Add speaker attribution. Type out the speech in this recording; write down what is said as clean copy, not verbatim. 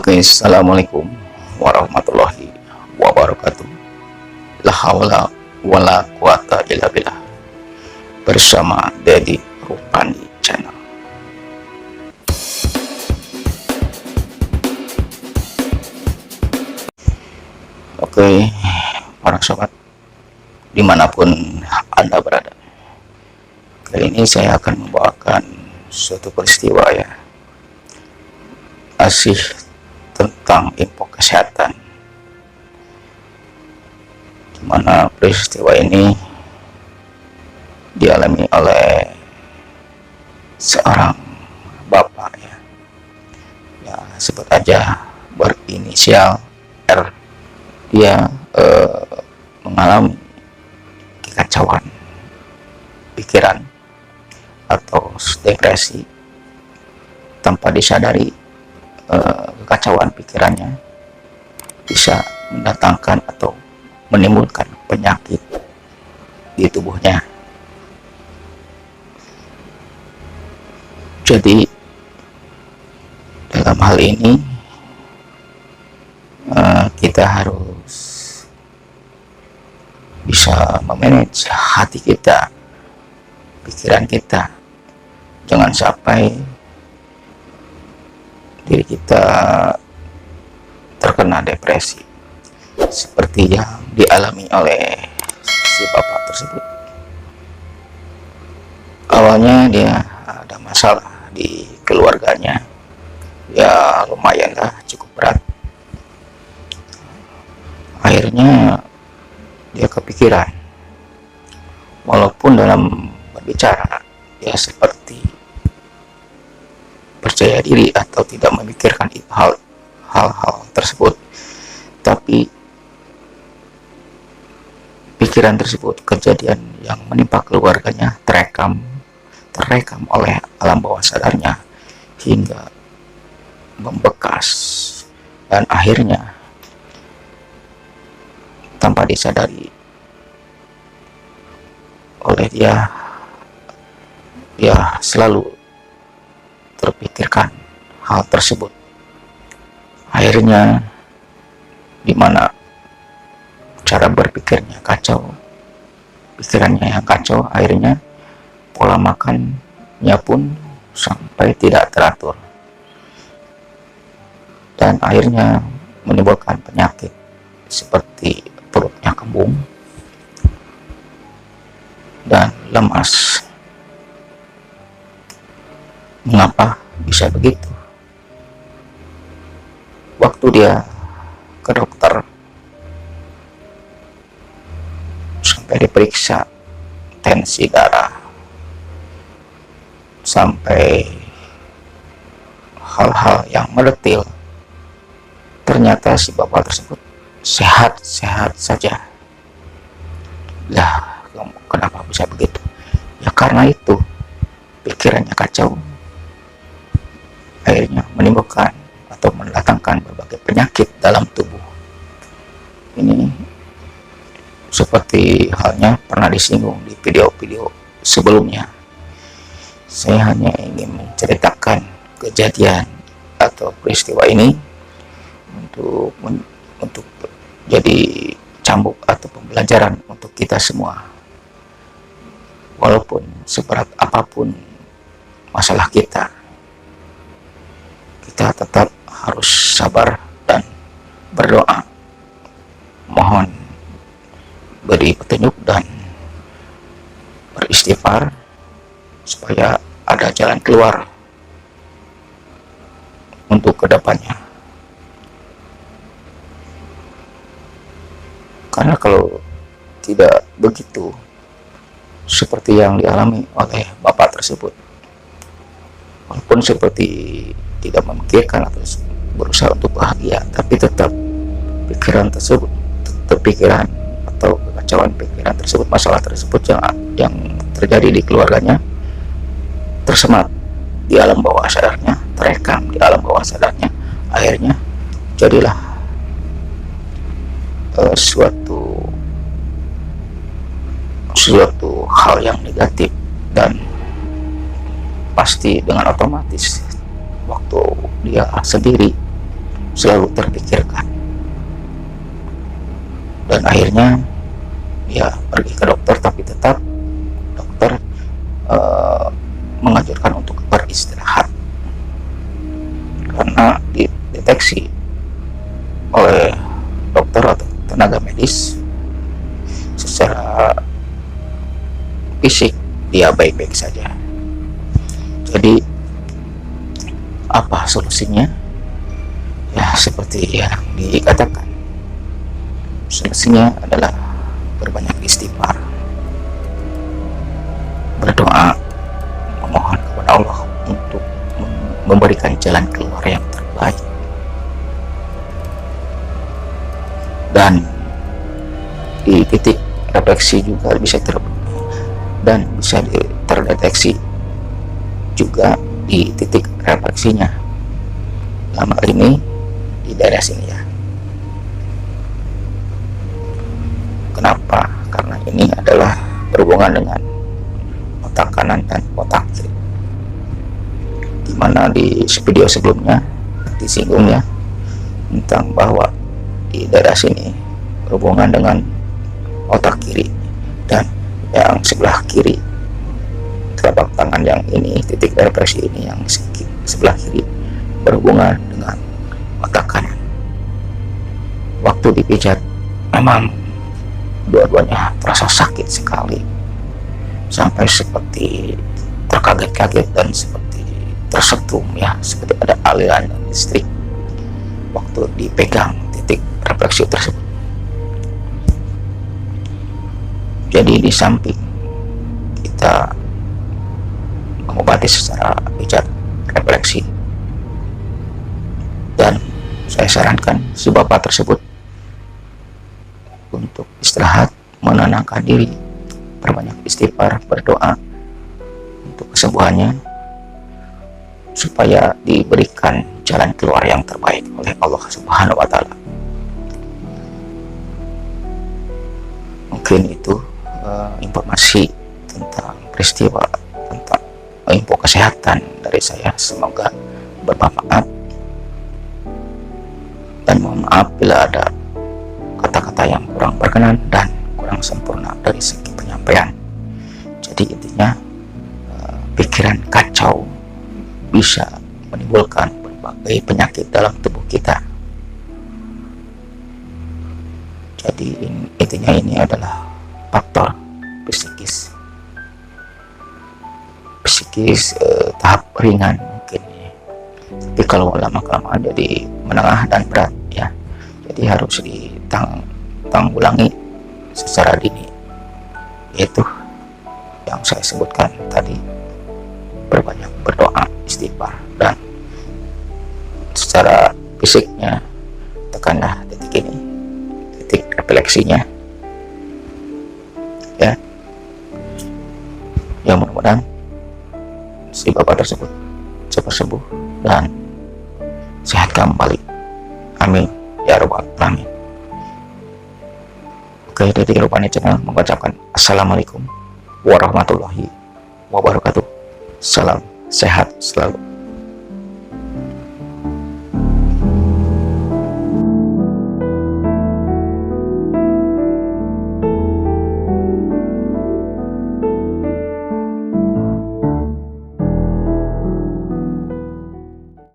Speaker 1: Oke, assalamualaikum warahmatullahi wabarakatuh. La haula wala quwata illa billah. Bersama Dedi Rupani Channel. Oke, para sobat dimanapun Anda berada, kali ini saya akan membawakan suatu peristiwa ya, masih tentang info kesehatan, dimana peristiwa ini dialami oleh seorang bapak ya sebut aja berinisial R. Dia mengalami kekacauan pikiran atau depresi tanpa disadari. Kekacauan pikirannya bisa mendatangkan atau menimbulkan penyakit di tubuhnya. Jadi dalam hal ini kita harus bisa memanage hati kita, pikiran kita, jangan sampai diri kita terkena depresi seperti yang dialami oleh si bapak tersebut. Awalnya dia ada masalah di keluarganya, ya lumayan lah, cukup berat. Akhirnya dia kepikiran, walaupun dalam berbicara ya seperti percaya diri atau tidak memikirkan hal-hal tersebut, tapi pikiran tersebut, kejadian yang menimpa keluarganya terekam oleh alam bawah sadarnya hingga membekas, dan akhirnya tanpa disadari oleh dia selalu terpikirkan hal tersebut. Akhirnya dimana cara berpikirnya kacau, pikirannya yang kacau, akhirnya pola makannya pun sampai tidak teratur, dan akhirnya menimbulkan penyakit seperti perutnya kembung dan lemas. Mengapa bisa begitu? Waktu dia ke dokter sampai diperiksa tensi darah, sampai hal-hal yang mendetil, ternyata si bapak tersebut sehat-sehat saja. Lah, kenapa bisa begitu? Ya karena itu, pikirannya kacau, akhirnya menimbulkan atau mendatangkan berbagai penyakit dalam tubuh. Ini seperti halnya pernah disinggung di video-video sebelumnya. Saya hanya ingin menceritakan kejadian atau peristiwa ini untuk jadi cambuk atau pembelajaran untuk kita semua. Walaupun seberat apapun masalah kita tetap harus sabar dan berdoa, mohon beri petunjuk dan beristighfar supaya ada jalan keluar untuk kedepannya. Karena kalau tidak begitu seperti yang dialami oleh bapak tersebut, walaupun seperti tidak memikirkan atau berusaha untuk bahagia, tapi tetap pikiran tersebut, pikiran atau kekacauan pikiran tersebut, masalah tersebut yang terjadi di keluarganya tersemat di alam bawah sadarnya, terekam di alam bawah sadarnya, akhirnya jadilah suatu hal yang negatif, dan pasti dengan otomatis waktu dia sendiri selalu terpikirkan. Dan akhirnya ya pergi ke dokter, tapi tetap dokter menganjurkan untuk beristirahat karena dideteksi oleh dokter atau tenaga medis secara fisik dia baik-baik saja. Jadi apa solusinya? Ya seperti yang dikatakan, solusinya adalah berbanyak istighfar, berdoa, memohon kepada Allah untuk memberikan jalan keluar yang terbaik, dan di titik refleksi juga bisa terdeteksi juga di titik refleksinya, dalam hal ini di daerah sini ya. Kenapa? Karena ini adalah berhubungan dengan otak kanan dan otak kiri, dimana di video sebelumnya disinggung ya tentang bahwa di daerah sini berhubungan dengan otak kiri, dan yang sebelah kiri telapak tangan yang ini, titik refleksi ini yang sebelah kiri berhubungan dengan otak kanan. Waktu dipijat memang dua-duanya terasa sakit sekali, sampai seperti terkaget-kaget dan seperti tersetrum ya, seperti ada aliran listrik waktu dipegang titik refleksi tersebut. Jadi di samping kita mengobati secara pijat refleksi, dan saya sarankan si bapak tersebut untuk istirahat, menenangkan diri, berbanyak istighfar, berdoa untuk kesembuhannya, supaya diberikan jalan keluar yang terbaik oleh Allah Subhanahu wa Ta'ala. Mungkin itu informasi tentang peristiwa, tentang info kesehatan dari saya. Semoga bermanfaat, dan mohon maaf bila ada kata-kata yang kurang berkenan dan kurang sempurna dari segi penyampaian. Jadi intinya pikiran kacau bisa menimbulkan berbagai penyakit dalam tubuh kita. Jadi intinya ini adalah faktor psikis tahap ringan mungkin ya. Tapi kalau lama-kelamaan jadi menengah dan berat ya, jadi harus ditanggulangi secara dini, yaitu yang saya sebutkan tadi, berbanyak berdoa, istighfar, dan secara fisiknya tekanlah titik ini, titik refleksinya ya. Ya mudah-mudahan si bapak tersebut cepat sembuh dan sehat kembali, amin ya rabbal alamin. Oke, dari Rupani Channel mengucapkan assalamualaikum warahmatullahi wabarakatuh. Salam sehat selalu.